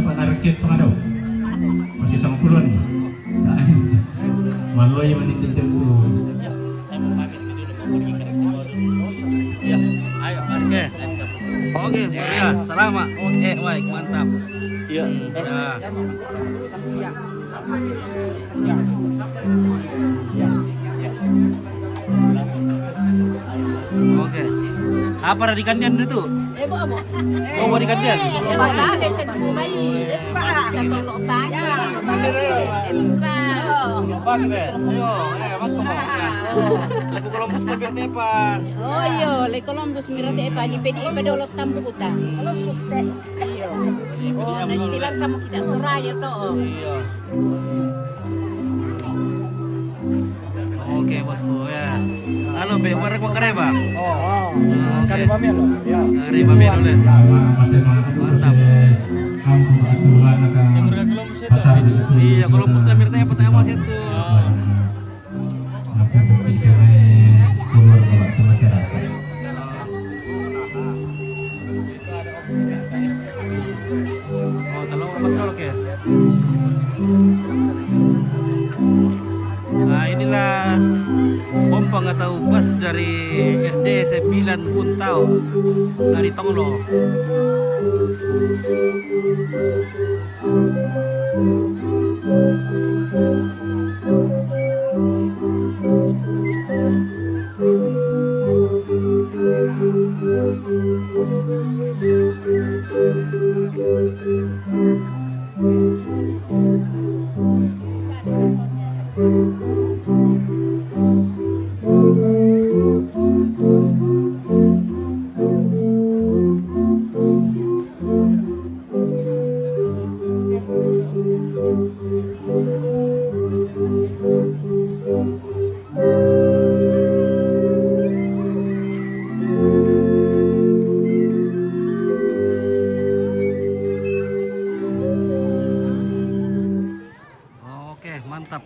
dapat narik pengadaw. Masih sama puluhan. Malu yang meninggal dulu. Ya, saya mau pamit dulu mau pergi ke rektor. Ya, ayo mari. Oke. Oke, ya, selamat. Oke, baik, mantap. Iya. Oke. Apa di kandian itu? Oh, di kandian. Lagu Columbus lebih tepan. Oh iya, le Columbus mirate e pagi pedi e padolot tampu kuta. Columbus te. Iya. Oh, na istilah kamu kita turaya to. Iya. Oke, bosku ya. Halo, Be, bareng kok kare, Bang? Oh, kari pamelo. Ya. Kare pamit dulu. Masih Mantap. kampung aturan akan. Iya, Columbus lebih tepan pertama situ. Apa bukti kami keluar ke masyarakat. Oh, tolong lepas dulu, oke. Nah, inilah pompong atau bus dari SD 9 Puntau dari Tonglo. Oke, mantap.